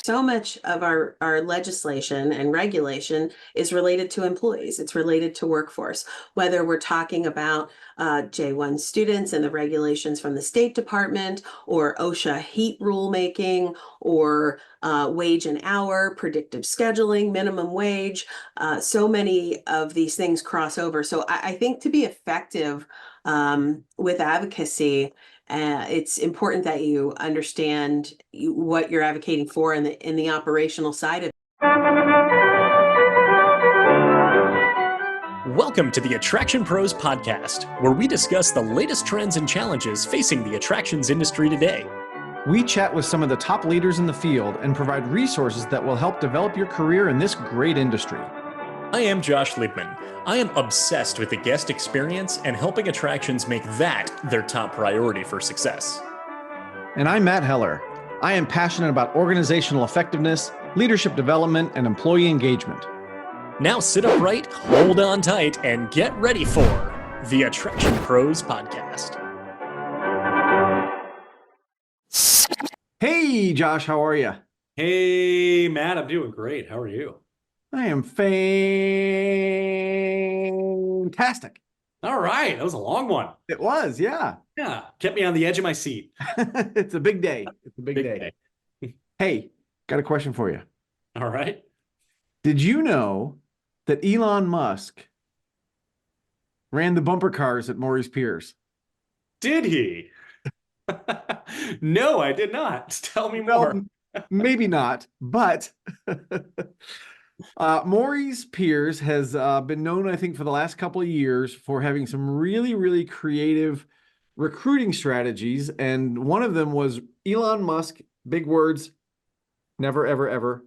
So much of our legislation and regulation is related to employees. It's related to workforce, whether we're talking about J1 students and the regulations from the State Department, or OSHA heat rulemaking, or wage and hour, predictive scheduling, minimum wage. So many of these things cross over. So I think to be effective with advocacy, it's important that you understand what you're advocating for in the operational side of it. Welcome to the Attraction Pros podcast, where we discuss the latest trends and challenges facing the attractions industry today. We chat with some of the top leaders in the field and provide resources that will help develop your career in this great industry. I am Josh Liebman. I am obsessed with the guest experience and helping attractions make that their top priority for success. And I'm Matt Heller. I am passionate about organizational effectiveness, leadership development, and employee engagement. Now sit upright, hold on tight, and get ready for the Attraction Pros podcast. Hey, Josh, how are you? Hey, Matt, I'm doing great. How are you? I am fantastic. All right. That was a long one. It was, yeah. Yeah. Kept me on the edge of my seat. It's a big day. It's a big day. Hey, got a question for you. All right. Did you know that Elon Musk ran the bumper cars at Morey's Piers? Did he? No, I did not. Tell me more. Maybe not, but Morey's Piers has been known, I think, for the last couple of years for having some really, really creative recruiting strategies. And one of them was Elon Musk, big words, never, ever, ever,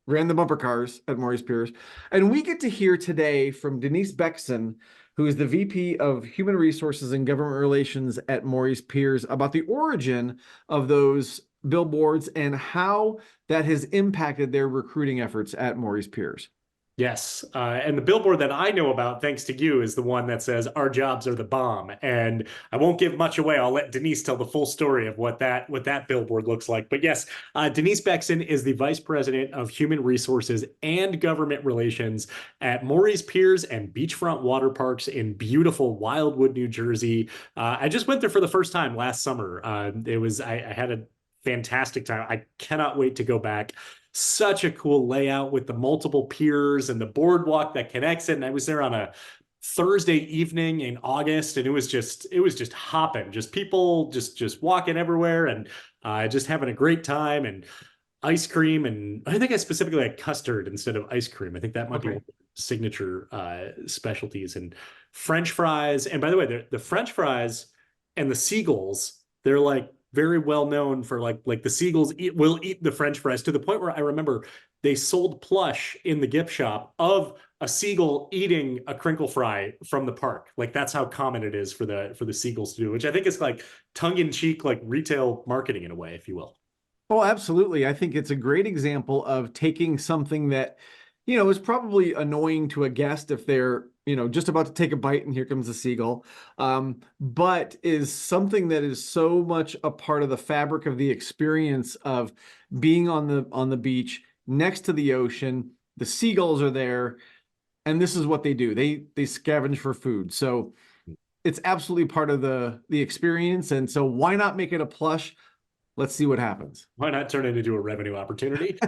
ran the bumper cars at Morey's Piers. And we get to hear today from Denise Beckson, who is the VP of Human Resources and Government Relations at Morey's Piers, about the origin of those billboards and how that has impacted their recruiting efforts at Morey's Piers. Yes. And the billboard that I know about, thanks to you, is the one that says, "Our jobs are the bomb." And I won't give much away. I'll let Denise tell the full story of what that billboard looks like. But yes, Denise Beckson is the Vice President of Human Resources and Government Relations at Morey's Piers and Beachfront Waterparks in beautiful Wildwood, New Jersey. I just went there for the first time last summer. I had a fantastic time. I cannot wait to go back. Such a cool layout with the multiple piers and the boardwalk that connects it. And I was there on a Thursday evening in August, and it was just hopping, just people just walking everywhere, and just having a great time, and ice cream. And I think I specifically had custard instead of ice cream. I think that might be one of the signature specialties, and French fries. And by the way, the French fries and the seagulls, they're like very well known for like the seagulls will eat the French fries, to the point where I remember they sold plush in the gift shop of a seagull eating a crinkle fry from the park. Like, that's how common it is for the seagulls to do, which I think is like tongue-in-cheek, like retail marketing in a way, if you will. Oh, absolutely. I think it's a great example of taking something that, is probably annoying to a guest if they're, just about to take a bite and here comes a seagull, but is something that is so much a part of the fabric of the experience of being on the beach next to the ocean. The seagulls are there, and this is what they do. They scavenge for food. So it's absolutely part of the experience. And so why not make it a plush? Let's see what happens. Why not turn it into a revenue opportunity?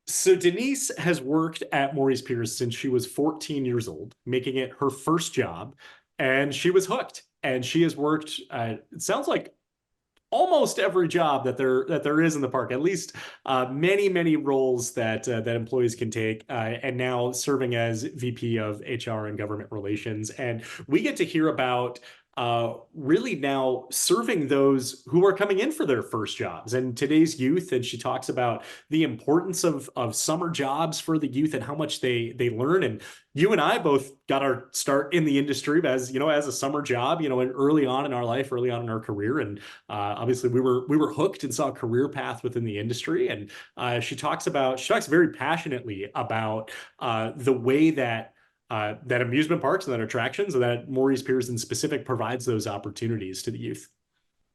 So Denise has worked at Morey's Piers since she was 14 years old, making it her first job, and she was hooked. And she has worked, it sounds like, almost every job that there is in the park, at least many roles that employees can take, and now serving as VP of HR and Government Relations. And we get to hear about really now serving those who are coming in for their first jobs and today's youth. And she talks about the importance of summer jobs for the youth and how much they learn. And you and I both got our start in the industry as a summer job, and early on in our life, early on in our career. And obviously we were hooked and saw a career path within the industry. And she talks very passionately about the way that amusement parks and that attractions and that Morey's Piers in specific provides those opportunities to the youth.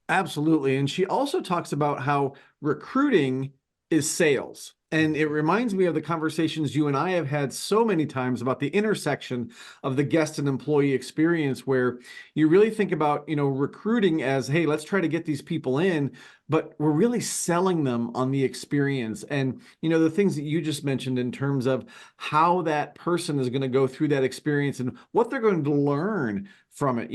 Absolutely. And she also talks about how recruiting is sales. And it reminds me of the conversations you and I have had so many times about the intersection of the guest and employee experience, where you really think about, recruiting as, hey, let's try to get these people in, but we're really selling them on the experience. And, the things that you just mentioned in terms of how that person is going to go through that experience and what they're going to learn from it.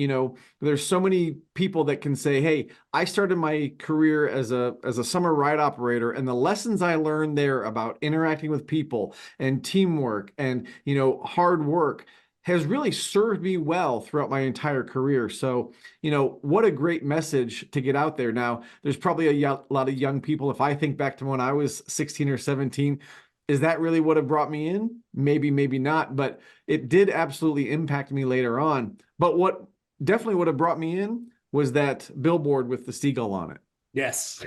There's so many people that can say, hey, I started my career as a summer ride operator, and the lessons I learned there about interacting with people and teamwork and, hard work has really served me well throughout my entire career. So, what a great message to get out there. Now, there's probably a lot of young people. If I think back to when I was 16 or 17, is that really what have brought me in? Maybe, maybe not, but it did absolutely impact me later on. But what definitely would have brought me in was that billboard with the seagull on it. Yes.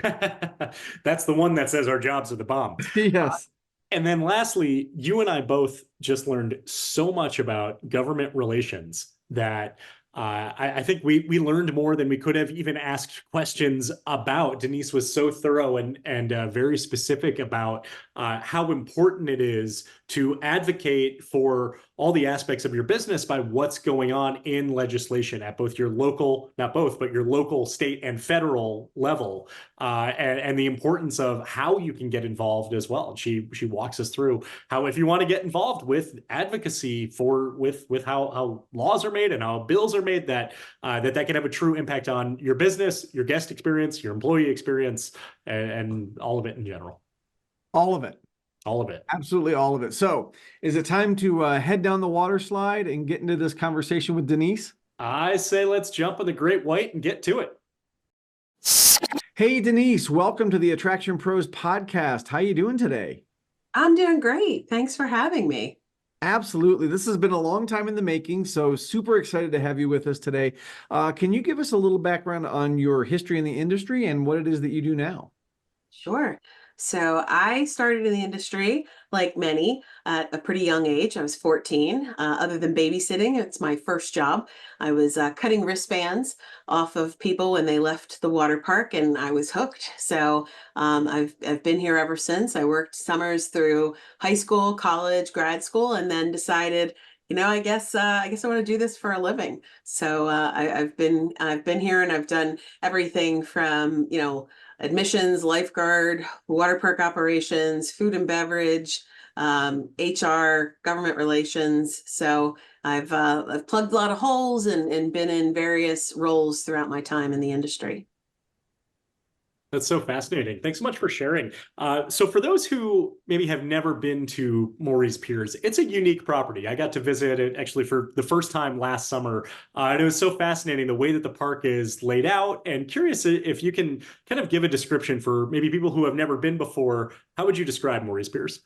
That's the one that says our jobs are the bomb. Yes. And then lastly, you and I both just learned so much about government relations that I think we learned more than we could have even asked questions about. Denise was so thorough and very specific about how important it is to advocate for all the aspects of your business by what's going on in legislation at both your local, not both, but your local, state, and federal level, and the importance of how you can get involved as well. And she walks us through how, if you want to get involved with advocacy with how laws are made and how bills are made, that can have a true impact on your business, your guest experience, your employee experience, and all of it in general. All of it. All of it. Absolutely all of it. So is it time to head down the water slide and get into this conversation with Denise? I say let's jump on the Great White and get to it. Hey, Denise, welcome to the Attraction Pros podcast. How you doing today? I'm doing great. Thanks for having me. Absolutely. This has been a long time in the making, so super excited to have you with us today. Can you give us a little background on your history in the industry and what it is that you do now? Sure. So I started in the industry, like many, at a pretty young age. I was 14. Other than babysitting, it's my first job. I was cutting wristbands off of people when they left the water park, and I was hooked. So I've been here ever since. I worked summers through high school, college, grad school, and then decided, I guess I want to do this for a living. So I've been here, and I've done everything from admissions, lifeguard, water park operations, food and beverage, HR, government relations. So I've plugged a lot of holes and been in various roles throughout my time in the industry. That's so fascinating. Thanks so much for sharing. So for those who maybe have never been to Morey's Piers, it's a unique property. I got to visit it actually for the first time last summer. And it was so fascinating the way that the park is laid out, and curious if you can kind of give a description for maybe people who have never been before. How would you describe Morey's Piers?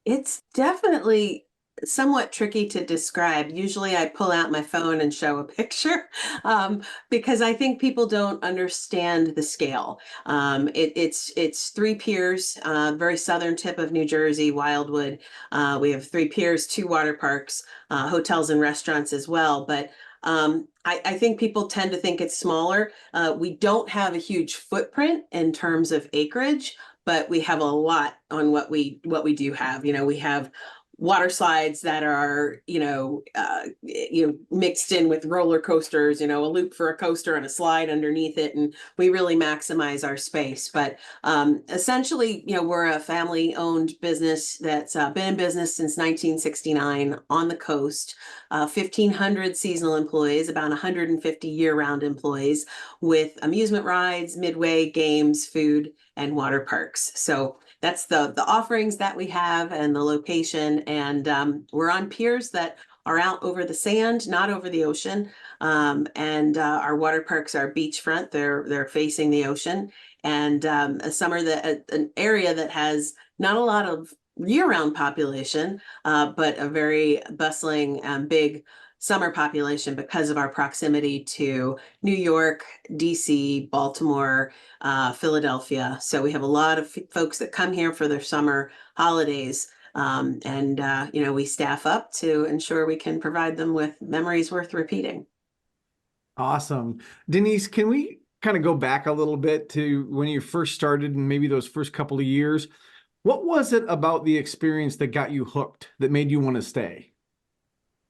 It's definitely somewhat tricky to describe. Usually I pull out my phone and show a picture because I think people don't understand the scale. It's three piers, very southern tip of New Jersey, Wildwood. We have three piers, two water parks, hotels and restaurants as well. But I think people tend to think it's smaller. We don't have a huge footprint in terms of acreage, but we have a lot on what we do have. We have water slides that are, mixed in with roller coasters, a loop for a coaster and a slide underneath it. And we really maximize our space. But essentially, we're a family owned business that's been in business since 1969 on the coast, 1,500 seasonal employees, about 150 year round employees with amusement rides, midway games, food, and water parks. So that's the offerings that we have and the location. And we're on piers that are out over the sand, not over the ocean. And our water parks are beachfront. They're facing the ocean. And an area that has not a lot of year-round population, but a very bustling and big summer population because of our proximity to New York, DC, Baltimore, Philadelphia. So we have a lot of folks that come here for their summer holidays. We staff up to ensure we can provide them with memories worth repeating. Awesome. Denise, can we kind of go back a little bit to when you first started and maybe those first couple of years. What was it about the experience that got you hooked, that made you want to stay?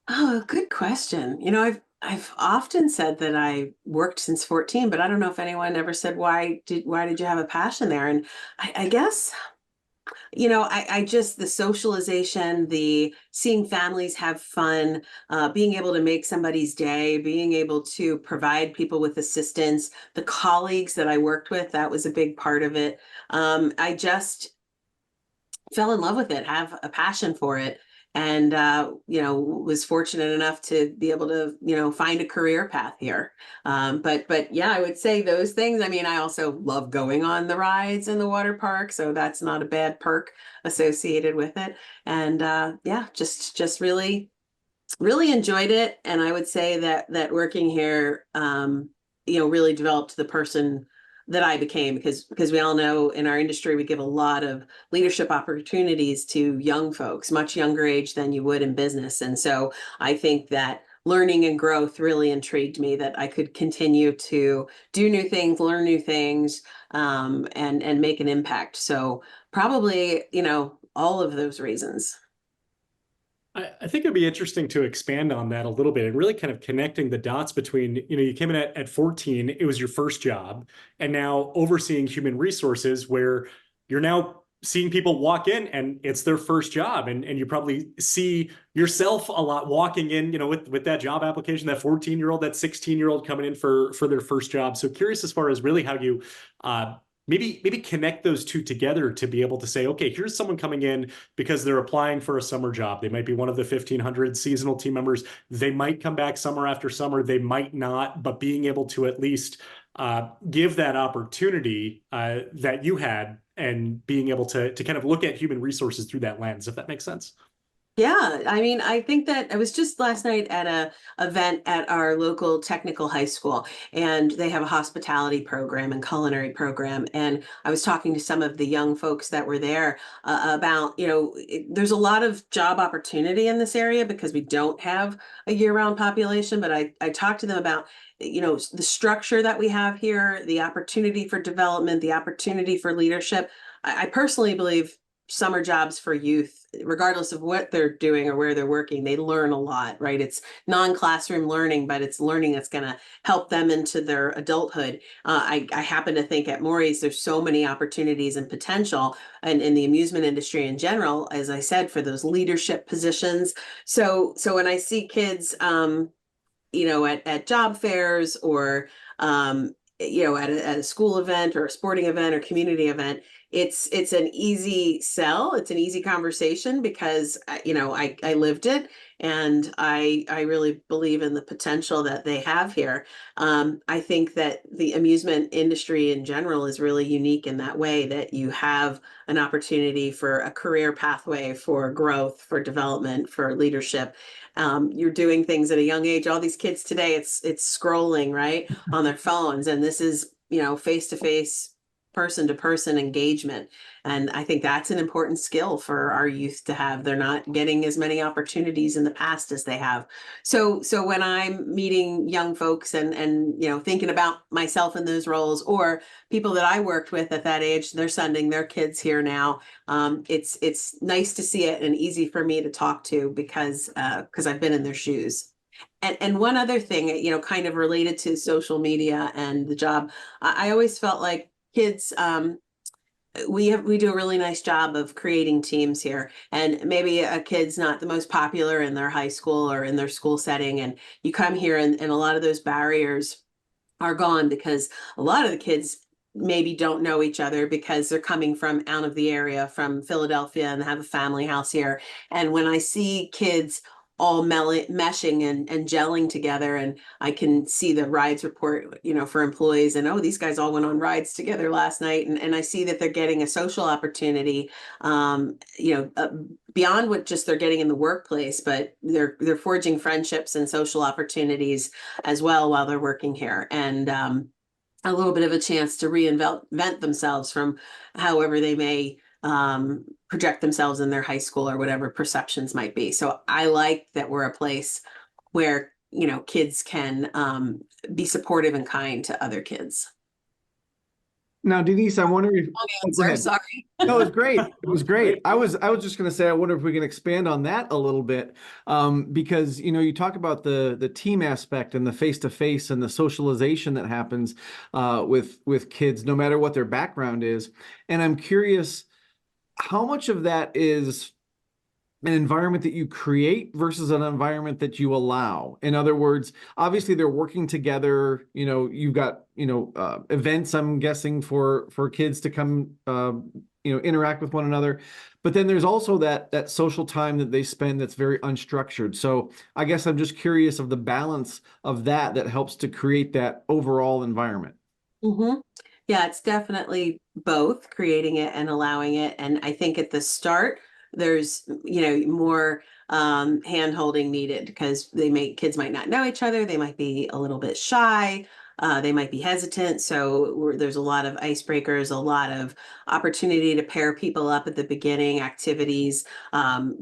Oh, good question. I've often said that I worked since 14, but I don't know if anyone ever said why did you have a passion there? And I guess I just the socialization, the seeing families have fun, being able to make somebody's day, being able to provide people with assistance, the colleagues that I worked with, that was a big part of it. I just fell in love with it, have a passion for it, and was fortunate enough to be able to find a career path here. But yeah, I would say those things. I mean, I also love going on the rides in the water park, so that's not a bad perk associated with it. And yeah, just really enjoyed it. And I would say that working here, really developed the person that I became, because we all know in our industry we give a lot of leadership opportunities to young folks, much younger age than you would in business. And so I think that learning and growth really intrigued me, that I could continue to do new things, learn new things, and make an impact. So probably, all of those reasons. I think it'd be interesting to expand on that a little bit and really kind of connecting the dots between, you came in at 14, it was your first job, and now overseeing human resources where you're now seeing people walk in and it's their first job. And you probably see yourself a lot walking in, with that job application, that 14-year-old, that 16-year-old coming in for their first job. So curious as far as really how you maybe connect those two together to be able to say, okay, here's someone coming in because they're applying for a summer job. They might be one of the 1,500 seasonal team members. They might come back summer after summer. They might not, but being able to at least give that opportunity that you had, and being able to kind of look at human resources through that lens, if that makes sense. Yeah, I mean, I think that I was just last night at a event at our local technical high school, and they have a hospitality program and culinary program. And I was talking to some of the young folks that were there about, there's a lot of job opportunity in this area because we don't have a year-round population. But I talked to them about, the structure that we have here, the opportunity for development, the opportunity for leadership. I personally believe summer jobs for youth, regardless of what they're doing or where they're working, they learn a lot, right? It's non-classroom learning, but it's learning that's going to help them into their adulthood. I happen to think at Morey's, there's so many opportunities and potential, and in the amusement industry in general, as I said, for those leadership positions. So when I see kids, at job fairs, or at a school event or a sporting event or community event, it's an easy sell. It's an easy conversation because I lived it, and I really believe in the potential that they have here. I think that the amusement industry in general is really unique in that way, that you have an opportunity for a career pathway, for growth, for development, for leadership. You're doing things at a young age. All these kids today, it's scrolling right on their phones, and this is face to face, person to person engagement. And I think that's an important skill for our youth to have. They're not getting as many opportunities in the past as they have. So when I'm meeting young folks and thinking about myself in those roles, or people that I worked with at that age, they're sending their kids here now. It's nice to see it and easy for me to talk to because I've been in their shoes. And one other thing, kind of related to social media and the job, I always felt like kids, we do a really nice job of creating teams here. And maybe a kid's not the most popular in their high school or in their school setting, and you come here and a lot of those barriers are gone, because a lot of the kids maybe don't know each other because they're coming from out of the area, from Philadelphia, and have a family house here. And when I see kids all meshing and gelling together, and I can see the rides report, for employees, and, oh, these guys all went on rides together last night. And I see that they're getting a social opportunity, beyond what just they're getting in the workplace, but they're forging friendships and social opportunities as well while they're working here. And a little bit of a chance to reinvent themselves from however they may project themselves in their high school or whatever perceptions might be. So I like that we're a place where, kids can be supportive and kind to other kids. Now, Denise, I wonder if, Long oh, go answer, ahead. sorry. No, it was great. It was great. I was just going to say, I wonder if we can expand on that a little bit, because you talk about the team aspect and the face to face and the socialization that happens with kids, no matter what their background is. And I'm curious, how much of that is an environment that you create versus an environment that you allow. In other words, obviously they're working together. You've got events, I'm guessing, for kids to come interact with one another. But then there's also that social time that they spend that's very unstructured. So I guess I'm just curious of the balance of that helps to create that overall environment. Mm-hmm. Yeah, it's definitely both creating it and allowing it. And I think at the start, there's, more hand holding needed because kids might not know each other. They might be a little bit shy. They might be hesitant. So there's a lot of icebreakers, a lot of opportunity to pair people up at the beginning, activities,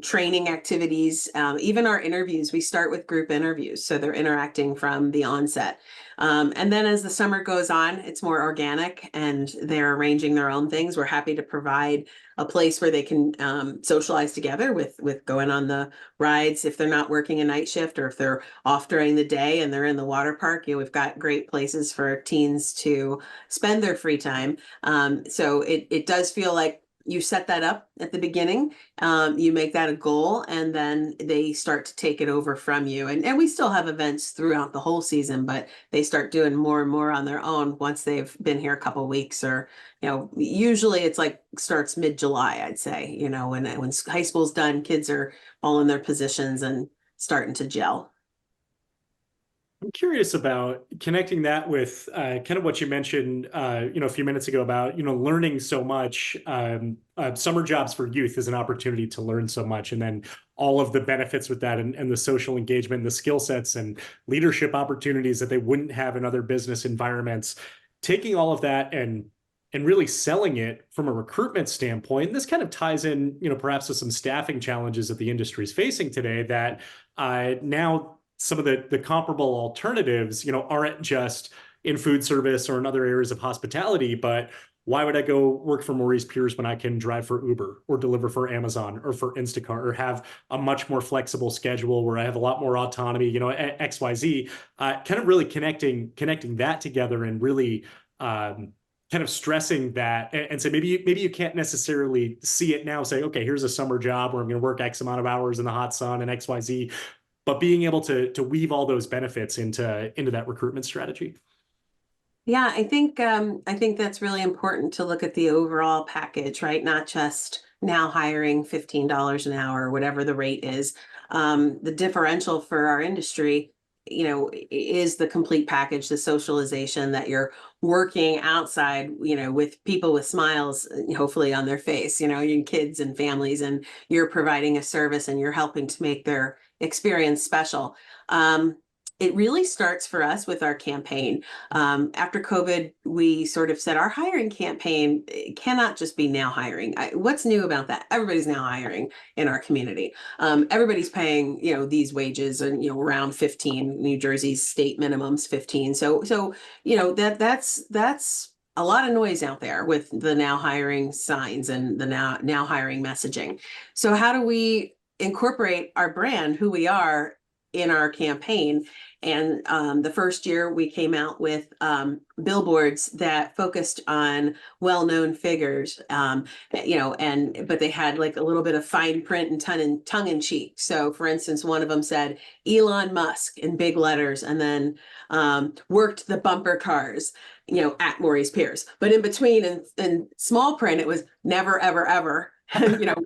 training activities, even our interviews. We start with group interviews. So they're interacting from the onset. And then as the summer goes on, it's more organic and they're arranging their own things. We're happy to provide a place where they can socialize together with going on the rides if they're not working a night shift or if they're off during the day and they're in the water park. We've got great places for teens to spend their free time. So it does feel like you set that up at the beginning, you make that a goal, and then they start to take it over from you. And we still have events throughout the whole season, but they start doing more and more on their own once they've been here a couple of weeks, or usually it's like starts mid-July, I'd say. When high school's done, kids are all in their positions and starting to gel. I'm curious about connecting that with kind of what you mentioned, a few minutes ago about, learning so much. Summer jobs for youth is an opportunity to learn so much, and then all of the benefits with that, and the social engagement, the skill sets, and leadership opportunities that they wouldn't have in other business environments. Taking all of that and really selling it from a recruitment standpoint. And this kind of ties in, perhaps to some staffing challenges that the industry is facing today. That now some of the comparable alternatives, aren't just in food service or in other areas of hospitality, but why would I go work for Morey's Piers when I can drive for Uber or deliver for Amazon or for Instacart, or have a much more flexible schedule where I have a lot more autonomy, XYZ, kind of really connecting that together, and really kind of stressing that, and say maybe you can't necessarily see it now, say, okay, here's a summer job where I'm going to work X amount of hours in the hot sun and XYZ, but being able to weave all those benefits into that recruitment strategy. Yeah, I think that's really important to look at the overall package, right? Not just now hiring $15 an hour or whatever the rate is. The differential for our industry, is the complete package, the socialization, that you're working outside, with people with smiles, hopefully on their face, your kids and families, and you're providing a service and you're helping to make their experience special. It really starts for us with our campaign. After COVID, we sort of said our hiring campaign cannot just be now hiring. What's new about that? Everybody's now hiring in our community. Everybody's paying, these wages, and, around 15, New Jersey's state minimums 15. So, that's a lot of noise out there with the now hiring signs and the now hiring messaging. So how do we incorporate our brand, who we are, in our campaign? And the first year we came out with billboards that focused on well-known figures, but they had like a little bit of fine print and tongue in cheek. So for instance, one of them said Elon Musk in big letters, and then worked the bumper cars, at Morey's Piers. But in between, in small print, it was never, ever, ever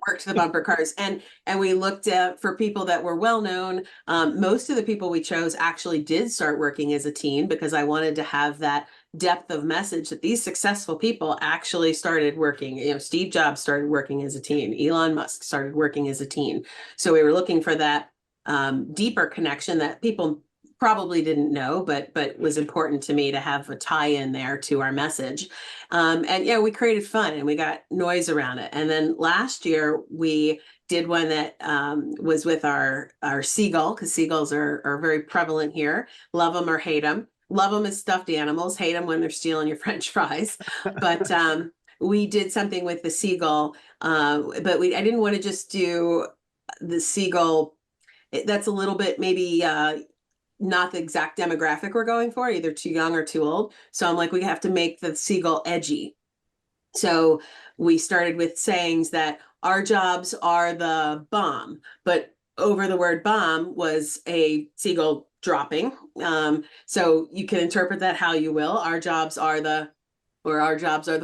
worked the bumper cars. And we looked at, for people that were well known. Most of the people we chose actually did start working as a teen, because I wanted to have that depth of message that these successful people actually started working. Steve Jobs started working as a teen. Elon Musk started working as a teen. So we were looking for that deeper connection that people probably didn't know, but was important to me to have a tie-in there to our message. We created fun and we got noise around it. And then last year we did one that was with our seagull, because seagulls are very prevalent here. Love them or hate them. love them as stuffed animals, hate them when they're stealing your French fries. But we did something with the seagull, but I didn't want to just do the seagull. That's a little bit maybe not the exact demographic we're going for, either too young or too old. So I'm like, we have to make the seagull edgy. So we started with sayings that our jobs are the bomb, but over the word bomb was a seagull dropping. So you can interpret that how you will. Our jobs are the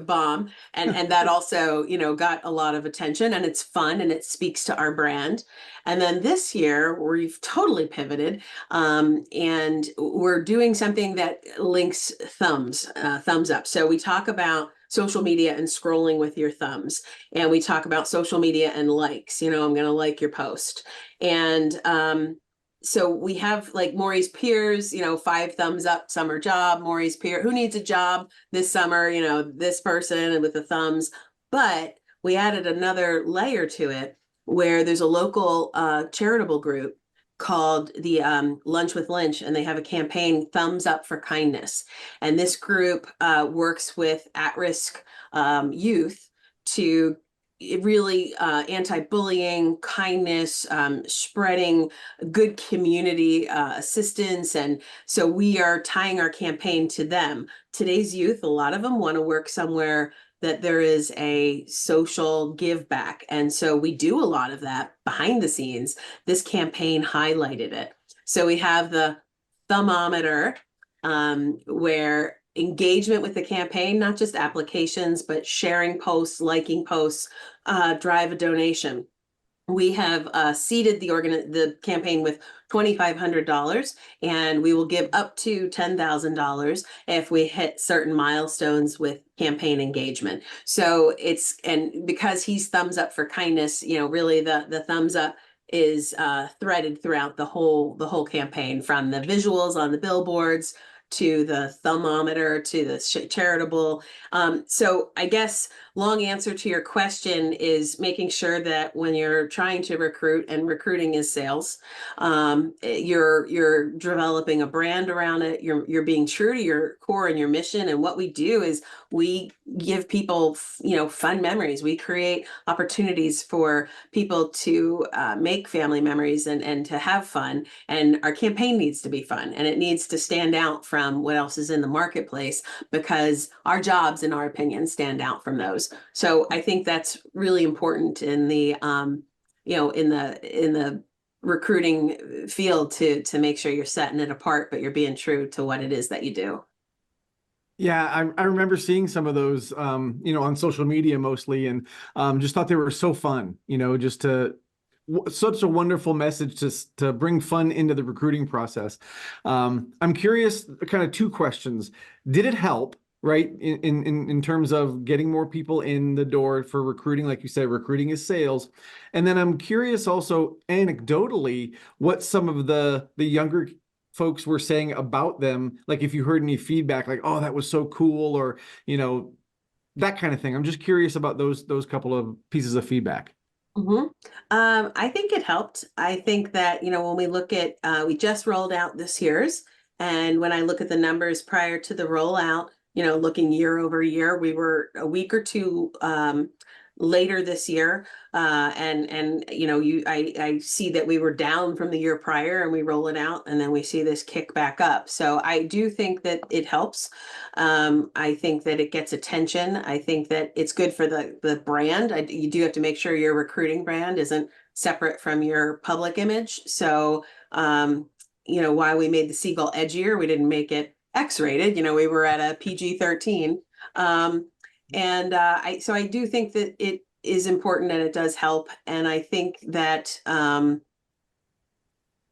bomb. And that also, got a lot of attention, and it's fun and it speaks to our brand. And then this year we've totally pivoted, and we're doing something that links thumbs up. So we talk about social media and scrolling with your thumbs, and we talk about social media and likes. I'm going to like your post. And so we have like Morey's Piers, 5 thumbs up summer job. Morey's Pier, who needs a job this summer? This person, and with the thumbs. But we added another layer to it, where there's a local charitable group called the Lunch with Lynch, and they have a campaign, Thumbs Up for Kindness. And this group works with at-risk youth to really anti-bullying, kindness, spreading good community assistance. And so we are tying our campaign to them. Today's youth, a lot of them want to work somewhere that there is a social give back. And so we do a lot of that behind the scenes. This campaign highlighted it. So we have the thermometer, where engagement with the campaign, not just applications, but sharing posts, liking posts, drive a donation. We have seeded the campaign with $2,500, and we will give up to $10,000 if we hit certain milestones with campaign engagement. So and because he's Thumbs Up for Kindness, really the thumbs up is threaded throughout the whole campaign, from the visuals on the billboards to the thermometer to the charitable. So I guess long answer to your question is making sure that when you're trying to recruit, and recruiting is sales, you're developing a brand around it. You're being true to your core and your mission. And what we do is we give people, fun memories. We create opportunities for people to make family memories and to have fun. And our campaign needs to be fun, and it needs to stand out from what else is in the marketplace, because our jobs, in our opinion, stand out from those. So I think that's really important in the in the recruiting field, to make sure you're setting it apart, but you're being true to what it is that you do. Yeah, I remember seeing some of those, on social media mostly, and just thought they were so fun, just such a wonderful message to bring fun into the recruiting process. I'm curious, kind of 2 questions. Did it help, right, in terms of getting more people in the door for recruiting? Like you said, recruiting is sales. And then I'm curious also, anecdotally, what some of the younger folks were saying about them. Like if you heard any feedback, like, oh, that was so cool, or, that kind of thing. I'm just curious about those couple of pieces of feedback. Mm-hmm. I think it helped. I think that, when we look at, we just rolled out this year's, and when I look at the numbers prior to the rollout, looking year over year, we were a week or two later this year. I see that we were down from the year prior, and we roll it out, and then we see this kick back up. So I do think that it helps. I think that it gets attention. I think that it's good for the brand. You do have to make sure your recruiting brand isn't separate from your public image. So, why we made the seagull edgier, we didn't make it X-rated. We were at a PG-13. So I do think that it is important, and it does help. And I think that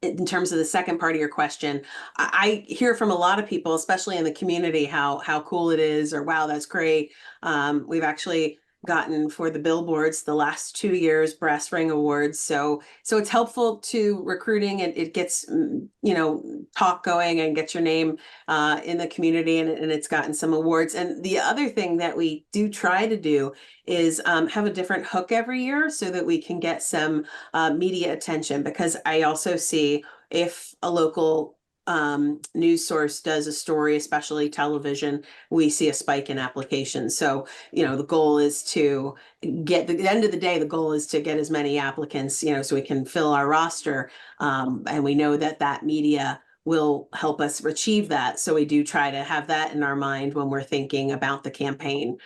in terms of the second part of your question, I hear from a lot of people, especially in the community, how cool it is, or wow, that's great. We've actually gotten, for the billboards, the last 2 years, brass ring awards. So it's helpful to recruiting, and it gets talk going and gets your name in the community, and it's gotten some awards. And the other thing that we do try to do is have a different hook every year, so that we can get some media attention, because I also see, if a local news source does a story, especially television, we see a spike in applications. So, the goal is to at the end of the day, the goal is to get as many applicants, so we can fill our roster. And we know that media will help us achieve that. So we do try to have that in our mind when we're thinking about the campaign.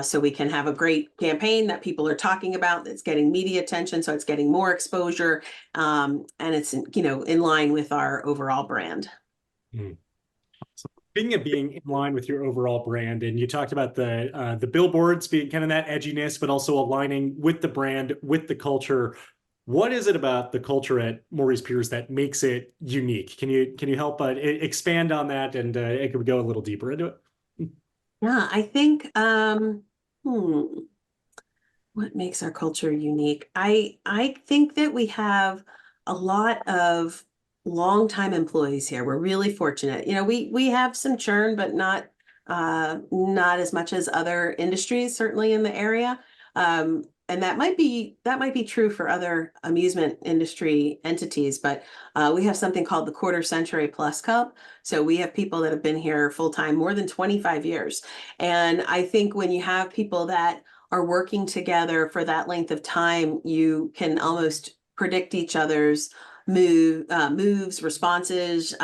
So we can have a great campaign that people are talking about, that's getting media attention, so it's getting more exposure, and it's in line with our overall brand. Speaking of being in line with your overall brand, and you talked about the billboards being kind of that edginess, but also aligning with the brand, with the culture. What is it about the culture at Morey's Piers that makes it unique? Can you help expand on that, and it could go a little deeper into it? Yeah, I think what makes our culture unique? I think that we have a lot of longtime employees here. We're really fortunate. We have some churn, but not as much as other industries, certainly in the area. And that might be true for other amusement industry entities, but we have something called the Quarter Century Plus Cup. So we have people that have been here full time more than 25 years. And I think when you have people that are working together for that length of time, you can almost predict each other's moves, responses,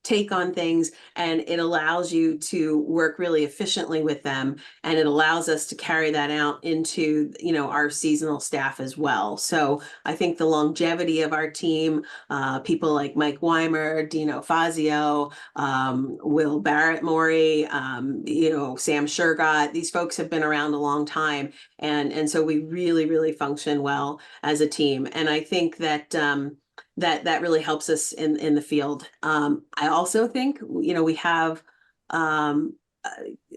take on things, and it allows you to work really efficiently with them, and it allows us to carry that out into our seasonal staff as well. So I think the longevity of our team, people like Mike Weimer, Dino Fazio, Will Barrett, Morey, Sam Shergott, these folks have been around a long time, and so we really function well as a team. And I think that that really helps us in the field. I also think, we have a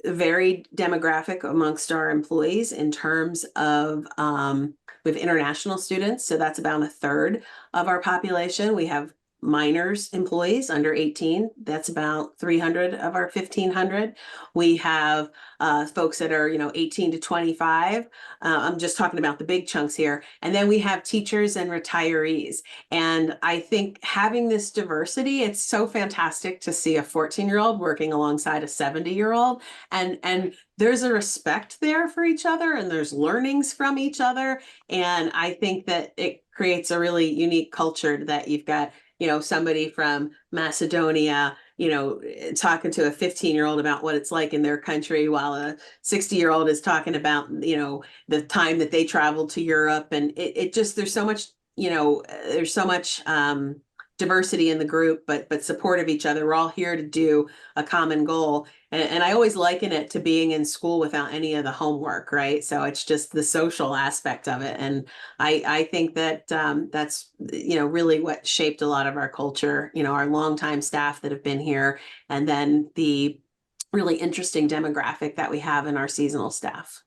varied demographic amongst our employees in terms of we have international students, so that's about a third of our population. We have minors employees under 18. That's about 300 of our 1,500. We have folks that are 18 to 25. I'm just talking about the big chunks here. And then we have teachers and retirees. And I think having this diversity, it's so fantastic to see a 14-year-old working alongside a 70-year-old, and there's a respect there for each other, and there's learnings from each other. And I think that it creates a really unique culture that you've got somebody from Macedonia, talking to a 15-year-old about what it's like in their country, while a 60-year-old is talking about, the time that they traveled to Europe. And it just, there's so much, diversity in the group, but support of each other. We're all here to do a common goal. And I always liken it to being in school without any of the homework, right? So it's just the social aspect of it. And I think that that's, really what shaped a lot of our culture, our longtime staff that have been here, and then the really interesting demographic that we have in our seasonal staff.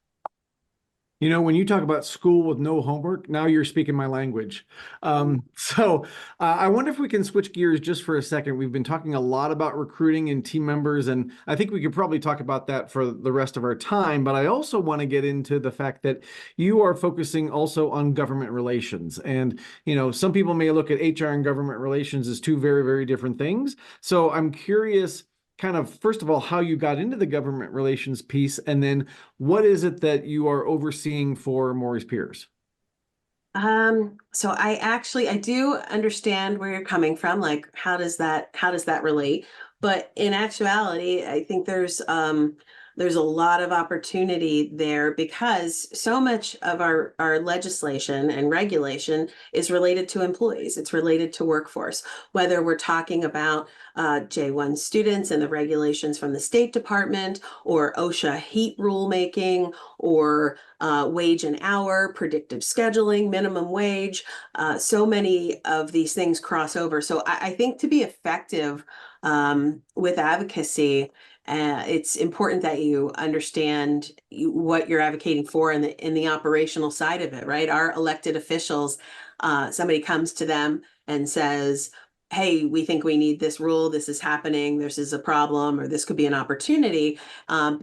When you talk about school with no homework, now you're speaking my language. So I wonder if we can switch gears just for a second. We've been talking a lot about recruiting and team members, and I think we could probably talk about that for the rest of our time. But I also want to get into the fact that you are focusing also on government relations. And, some people may look at HR and government relations as two very, very different things. So I'm curious, kind of, first of all, how you got into the government relations piece, and then what is it that you are overseeing for Morey's Piers? So I do understand where you're coming from. Like, how does that relate? But in actuality, I think there's a lot of opportunity there, because so much of our legislation and regulation is related to employees. It's related to workforce, whether we're talking about J1 students and the regulations from the State Department, or OSHA heat rulemaking, or wage and hour, predictive scheduling, minimum wage. So many of these things cross over. So I think to be effective with advocacy, it's important that you understand what you're advocating for in the operational side of it, right? Our elected officials, somebody comes to them and says, hey, we think we need this rule, this is happening, this is a problem, or this could be an opportunity.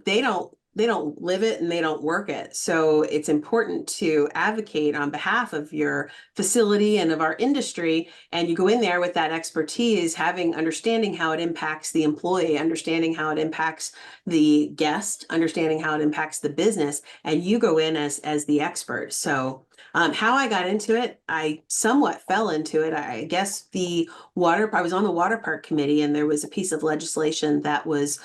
They don't live it and they don't work it. So it's important to advocate on behalf of your facility and of our industry. And you go in there with that expertise, understanding how it impacts the employee, understanding how it impacts the guest, understanding how it impacts the business, and you go in as the expert. So how I got into it, I somewhat fell into it. I guess I was on the water park committee, and there was a piece of legislation that was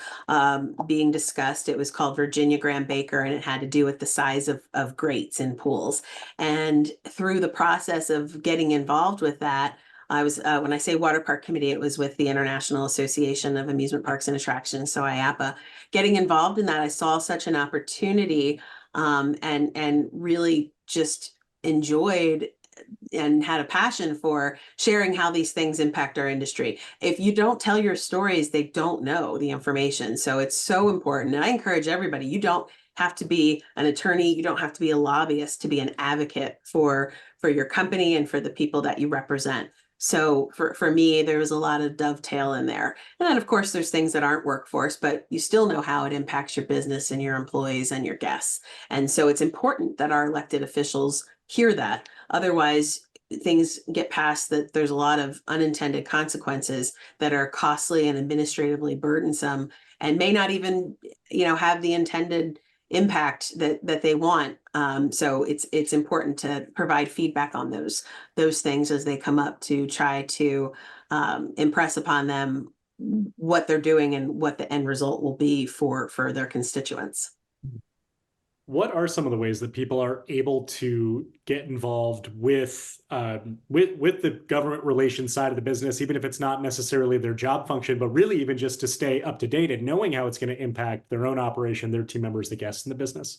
being discussed. It was called Virginia Graham Baker, and it had to do with the size of grates in pools. And through the process of getting involved with that, I was, when I say water park committee, it was with the International Association of Amusement Parks and Attractions, so IAPA. Getting involved in that, I saw such an opportunity, and really just enjoyed and had a passion for sharing how these things impact our industry. If you don't tell your stories, they don't know the information. So it's so important. And I encourage everybody, you don't have to be an attorney, you don't have to be a lobbyist to be an advocate for your company and for the people that you represent. So for me, there was a lot of dovetail in there. And then of course, there's things that aren't workforce, but you still know how it impacts your business and your employees and your guests. And so it's important that our elected officials hear that. Otherwise, things get past that there's a lot of unintended consequences that are costly and administratively burdensome and may not even, have the intended impact that they want. So it's important to provide feedback on those things as they come up, to try to impress upon them what they're doing and what the end result will be for their constituents. What are some of the ways that people are able to get involved with the government relations side of the business, even if it's not necessarily their job function, but really even just to stay up to date and knowing how it's going to impact their own operation, their team members, the guests in the business?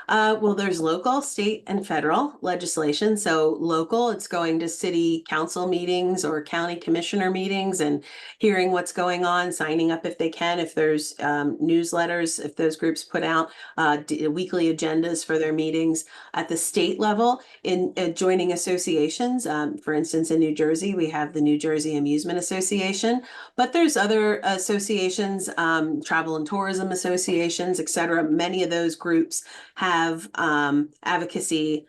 Well, there's local, state, and federal legislation. So local, it's going to city council meetings or county commissioner meetings and hearing what's going on, signing up if they can, if there's newsletters, if those groups put out weekly agendas for their meetings. At the state level, in joining associations, for instance, in New Jersey, we have the New Jersey Amusement Association, but there's other associations, travel and tourism associations, et cetera. Many of those groups have advocacy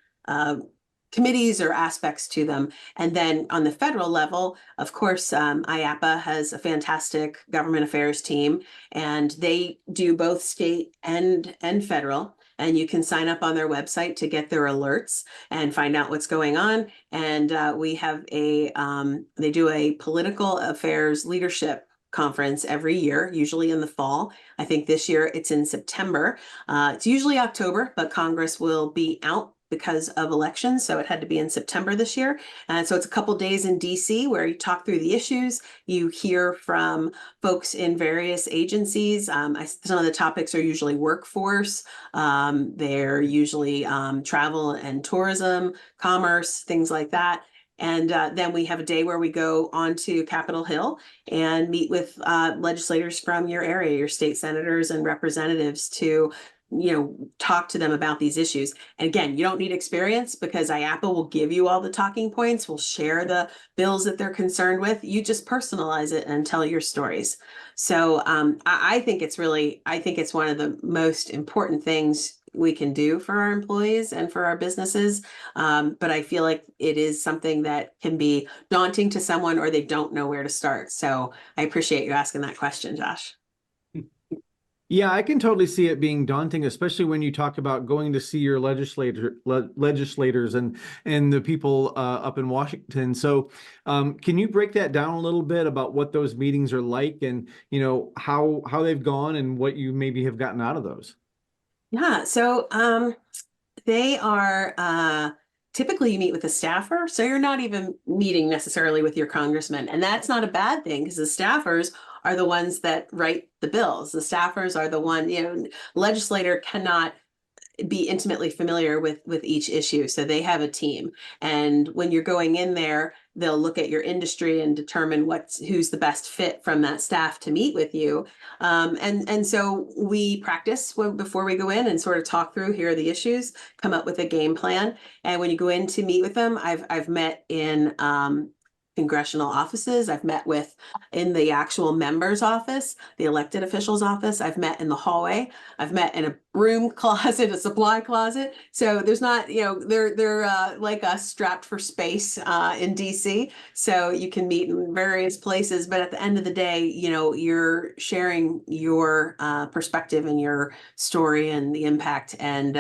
committees or aspects to them. And then on the federal level, of course, IAPA has a fantastic government affairs team, and they do both state and federal. And you can sign up on their website to get their alerts and find out what's going on. And we have they do a political affairs leadership conference every year, usually in the fall. I think this year it's in September. It's usually October, but Congress will be out because of elections, so it had to be in September this year. And so it's a couple days in DC where you talk through the issues. You hear from folks in various agencies. Some of the topics are usually workforce. They're usually travel and tourism, commerce, things like that. And then we have a day where we go onto Capitol Hill and meet with legislators from your area, your state senators and representatives, to talk to them about these issues. And again, you don't need experience, because IAPA will give you all the talking points, will share the bills that they're concerned with. You just personalize it and tell your stories. So I think it's one of the most important things we can do for our employees and for our businesses. But I feel like it is something that can be daunting to someone, or they don't know where to start. So I appreciate you asking that question, Josh. Yeah, I can totally see it being daunting, especially when you talk about going to see your legislators and the people up in Washington. So can you break that down a little bit about what those meetings are like, and how they've gone and what you maybe have gotten out of those? Yeah, so they are typically you meet with a staffer, so you're not even meeting necessarily with your congressman, and that's not a bad thing, because the staffers are the ones that write the bills. The staffers are the one, legislator cannot be intimately familiar with each issue, so they have a team. And when you're going in there, they'll look at your industry and determine who's the best fit from that staff to meet with you. And so we practice before we go in and sort of talk through, here are the issues, come up with a game plan. And when you go in to meet with them, I've met in congressional offices. I've met with in the actual member's office, the elected official's office. I've met in the hallway. I've met in a room closet, a supply closet. So there's not, they're like us, strapped for space in DC. So you can meet in various places, but at the end of the day, you're sharing your perspective and your story and the impact. And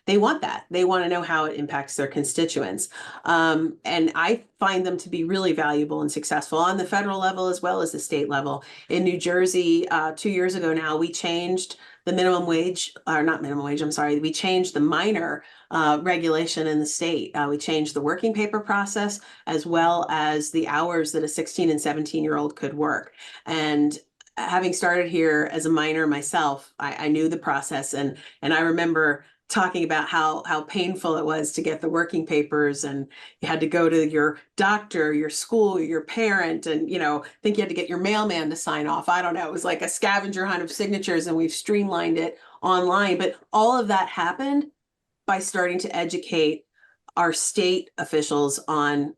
they want that. They want to know how it impacts their constituents. And I find them to be really valuable and successful on the federal level as well as the state level. In New Jersey, 2 years ago now, we changed the minimum wage, or not minimum wage, I'm sorry, we changed the minor regulation in the state. We changed the working paper process as well as the hours that a 16 and 17-year-old could work. And having started here as a minor myself, I knew the process, and I remember talking about how painful it was to get the working papers, and you had to go to your doctor, your school, your parent, and I think you had to get your mailman to sign off. I don't know. It was like a scavenger hunt of signatures, and we've streamlined it online. But all of that happened by starting to educate our state officials on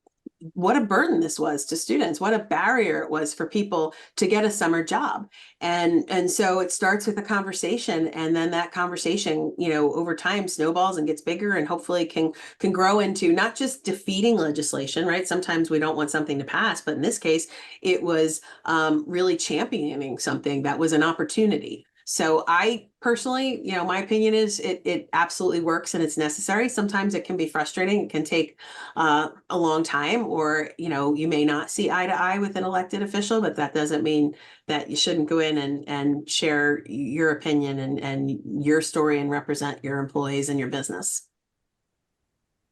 what a burden this was to students, what a barrier it was for people to get a summer job. And so it starts with a conversation, and then that conversation, over time snowballs and gets bigger, and hopefully can grow into not just defeating legislation, right? Sometimes we don't want something to pass, but in this case, it was really championing something that was an opportunity. So I personally, my opinion is it absolutely works and it's necessary. Sometimes it can be frustrating. It can take a long time, or, you may not see eye to eye with an elected official, but that doesn't mean that you shouldn't go in and share your opinion and your story and represent your employees and your business.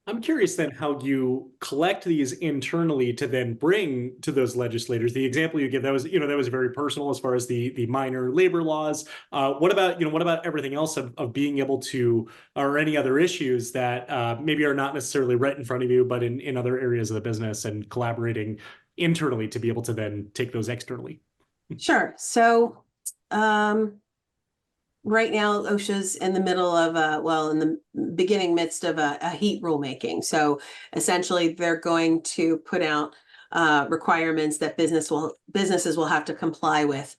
I'm curious then how you collect these internally to then bring to those legislators. The example you give, that was very personal as far as the minor labor laws. What about everything else of being able to, or any other issues that maybe are not necessarily right in front of you, but in other areas of the business, and collaborating internally to be able to then take those externally? Sure. So, right now, OSHA's in the middle of in the beginning midst of a heat rulemaking. So essentially, they're going to put out requirements that businesses will have to comply with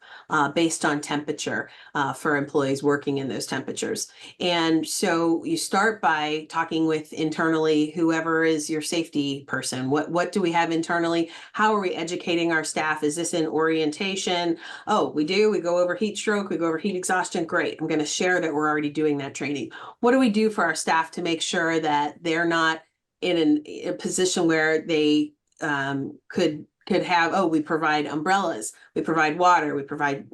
based on temperature for employees working in those temperatures. And so you start by talking with internally whoever is your safety person. What do we have internally? How are we educating our staff? Is this in orientation? Oh, we do. We go over heat stroke. We go over heat exhaustion. Great. I'm going to share that we're already doing that training. What do we do for our staff to make sure that they're not in a position where they could have, we provide umbrellas, we provide water, we provide,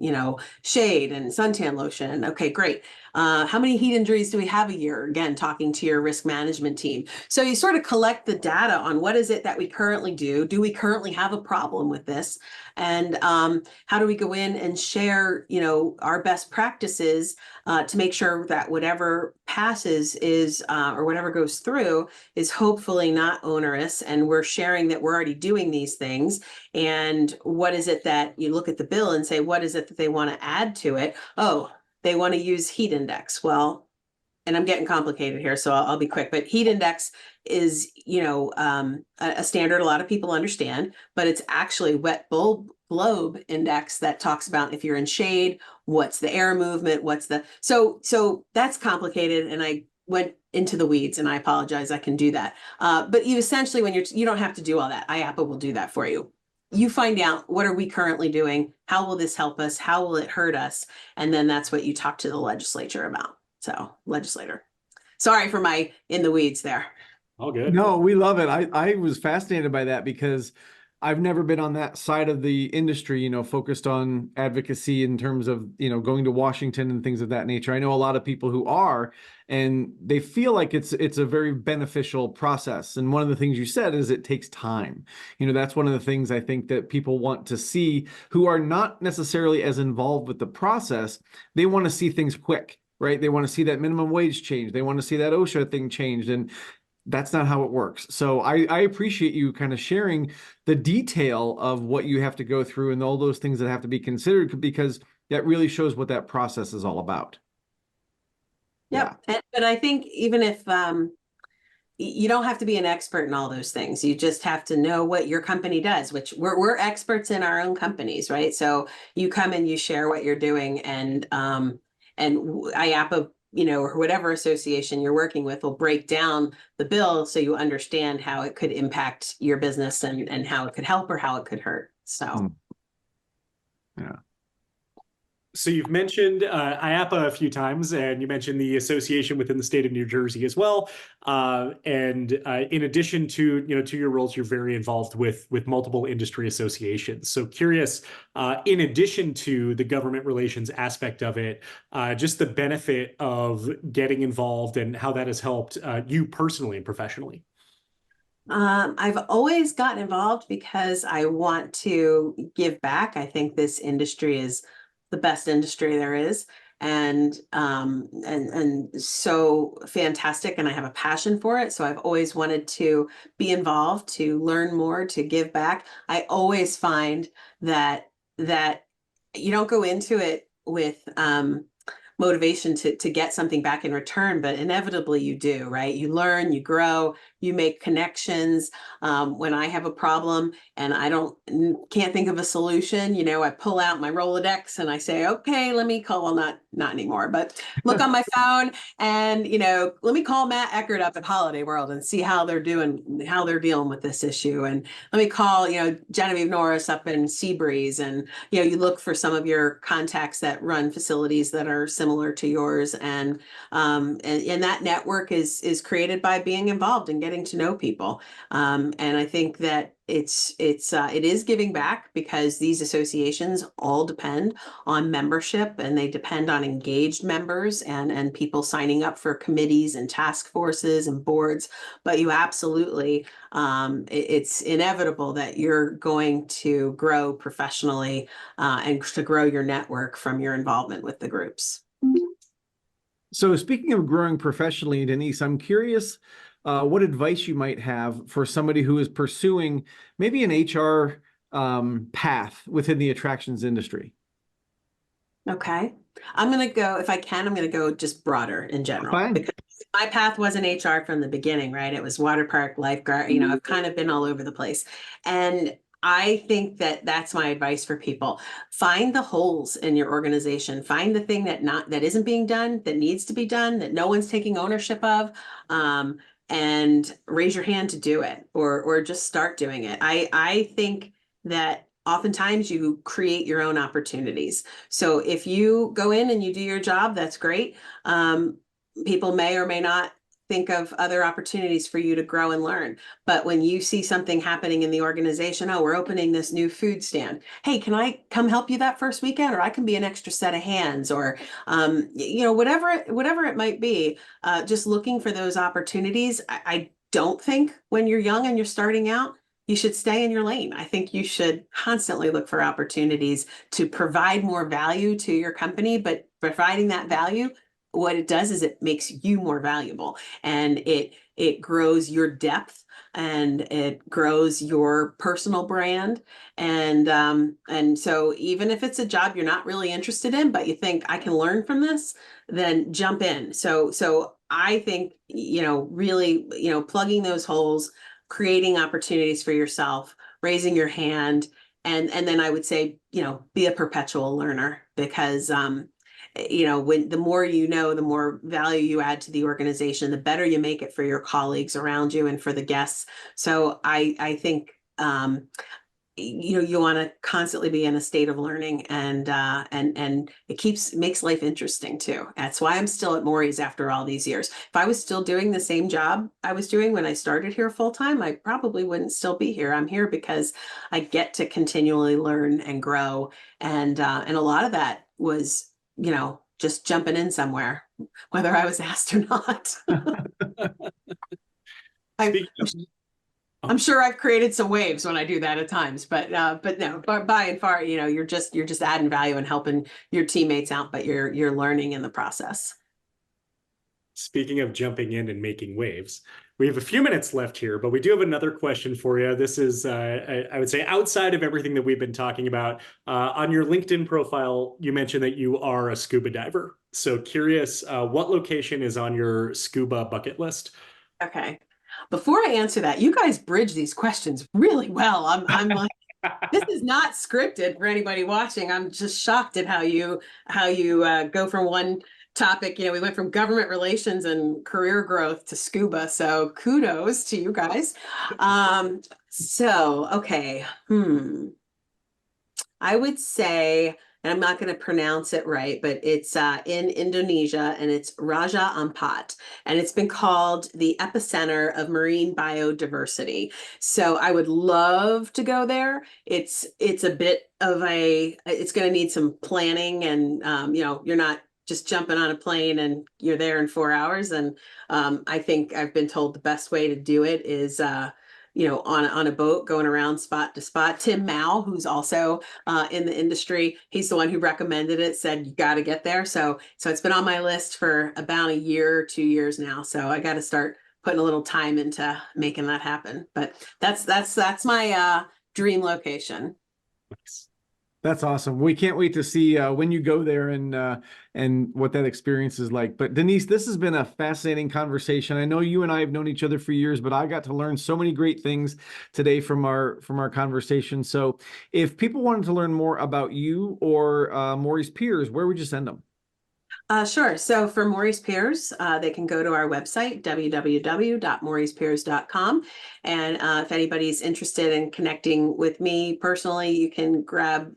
shade and suntan lotion. Okay, great. How many heat injuries do we have a year? Again, talking to your risk management team. So you sort of collect the data on what is it that we currently do? Do we currently have a problem with this? And how do we go in and share, our best practices to make sure that whatever passes is, or whatever goes through is hopefully not onerous, and we're sharing that we're already doing these things. And what is it that you look at the bill and say, what is it that they want to add to it? Oh, they want to use heat index. Well, and I'm getting complicated here, so I'll be quick, but heat index is, a standard a lot of people understand, but it's actually wet bulb globe index that talks about if you're in shade, what's the air movement, so that's complicated, and I went into the weeds, and I apologize, I can do that. But you essentially, you don't have to do all that. IAPA will do that for you. You find out, what are we currently doing? How will this help us? How will it hurt us? And then that's what you talk to the legislature about. So, legislator. Sorry for my in the weeds there. All good. No, we love it. I was fascinated by that because I've never been on that side of the industry, focused on advocacy in terms of, going to Washington and things of that nature. I know a lot of people who are, and they feel like it's a very beneficial process. And one of the things you said is it takes time. That's one of the things I think that people want to see who are not necessarily as involved with the process. They want to see things quick, right? They want to see that minimum wage change. They want to see that OSHA thing changed. And that's not how it works. So I appreciate you kind of sharing the detail of what you have to go through and all those things that have to be considered, because that really shows what that process is all about. Yep. Yeah. But I think even if, you don't have to be an expert in all those things. You just have to know what your company does, which we're experts in our own companies, right? So you come and you share what you're doing, and IAPA, or whatever association you're working with will break down the bill so you understand how it could impact your business and how it could help or how it could hurt. So. Yeah. So you've mentioned IAPA a few times, and you mentioned the association within the state of New Jersey as well. And in addition to to your roles, you're very involved with multiple industry associations. So curious, in addition to the government relations aspect of it, just the benefit of getting involved and how that has helped you personally and professionally. I've always gotten involved because I want to give back. I think this industry is the best industry there is, and so fantastic, and I have a passion for it. So I've always wanted to be involved, to learn more, to give back. I always find that you don't go into it with motivation to get something back in return, but inevitably you do, right? You learn, you grow, you make connections. When I have a problem and can't think of a solution, I pull out my Rolodex and I say, okay, let me call, well, not anymore, but look on my phone and, let me call Matt Eckert up at Holiday World and see how they're doing, how they're dealing with this issue. And let me call, Genevieve Norris up in Seabreeze. And, you look for some of your contacts that run facilities that are similar to yours. And that network is created by being involved and getting to know people. And I think that it is giving back, because these associations all depend on membership, and they depend on engaged members and people signing up for committees and task forces and boards. But you absolutely, it's inevitable that you're going to grow professionally and to grow your network from your involvement with the groups. So speaking of growing professionally, Denise, I'm curious what advice you might have for somebody who is pursuing maybe an HR path within the attractions industry. Okay. I'm going to go, if I can, I'm going to go just broader in general. Fine. Because my path wasn't HR from the beginning, right? It was waterpark, lifeguard, I've kind of been all over the place. And I think that that's my advice for people. Find the holes in your organization. Find the thing that isn't being done, that needs to be done, that no one's taking ownership of, and raise your hand to do it, or just start doing it. I think that oftentimes you create your own opportunities. So if you go in and you do your job, that's great. People may or may not think of other opportunities for you to grow and learn. But when you see something happening in the organization, oh, we're opening this new food stand. Hey, can I come help you that first weekend? Or I can be an extra set of hands, or, whatever it might be, just looking for those opportunities. I don't think when you're young and you're starting out, you should stay in your lane. I think you should constantly look for opportunities to provide more value to your company, but providing that value, what it does is it makes you more valuable, and it grows your depth, and it grows your personal brand. And so even if it's a job you're not really interested in, but you think I can learn from this, then jump in. So I think, really, plugging those holes, creating opportunities for yourself, raising your hand, and then I would say, be a perpetual learner, because when the more the more value you add to the organization, the better you make it for your colleagues around you and for the guests. So I think you want to constantly be in a state of learning, and it makes life interesting too. That's why I'm still at Morey's after all these years. If I was still doing the same job I was doing when I started here full time, I probably wouldn't still be here. I'm here because I get to continually learn and grow, and a lot of that was just jumping in somewhere, whether I was asked or not. I'm sure I've created some waves when I do that at times, but no, by and far, you're just adding value and helping your teammates out, but you're learning in the process. Speaking of jumping in and making waves, we have a few minutes left here, but we do have another question for you. This is, I would say, outside of everything that we've been talking about. On your LinkedIn profile, you mentioned that you are a scuba diver. So curious, what location is on your scuba bucket list? Okay. before I answer that, you guys bridge these questions really well. I'm like, this is not scripted for anybody watching. I'm just shocked at how you go from one topic. You know, we went from government relations and career growth to scuba. So kudos to you guys. Okay. I would say, and I'm not going to pronounce it right, but it's in Indonesia, and it's Raja Ampat, and it's been called the epicenter of marine biodiversity. So I would love to go there. It's a bit of it's going to need some planning, and you know, you're not just jumping on a plane and you're there in 4 hours. And I think I've been told the best way to do it is you know, on a boat going around spot to spot. Tim Mao, who's also in the industry, he's the one who recommended it, said you got to get there. So it's been on my list for about a year, 2 years now. So I got to start putting a little time into making that happen. But that's my dream location. Nice. That's awesome. We can't wait to see when you go there and what that experience is like. But Denise, this has been a fascinating conversation. I know you and I have known each other for years, but I got to learn so many great things today from our conversation. So if people wanted to learn more about you or Morey's Piers, where would you send them? Sure. So for Morey's Piers, they can go to our website, www.moreyspiers.com. And if anybody's interested in connecting with me personally, you can grab,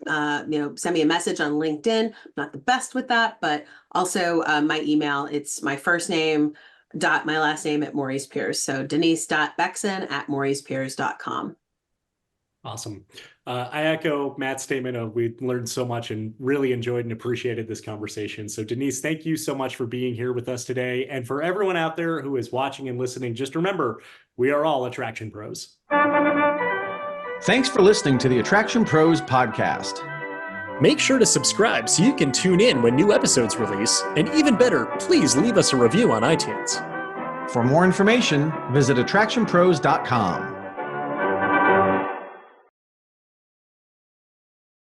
you know, send me a message on LinkedIn. I'm not the best with that, but also my email, it's my first name dot my last name at Morey's Piers. So denise.beckson@moreyspiers.com. Awesome. I echo Matt's statement of we learned so much and really enjoyed and appreciated this conversation. So Denise, thank you so much for being here with us today. And for everyone out there who is watching and listening, just remember, we are all attraction pros. Thanks for listening to the Attraction Pros podcast. Make sure to subscribe so you can tune in when new episodes release. And even better, please leave us a review on iTunes. For more information, visit attractionpros.com.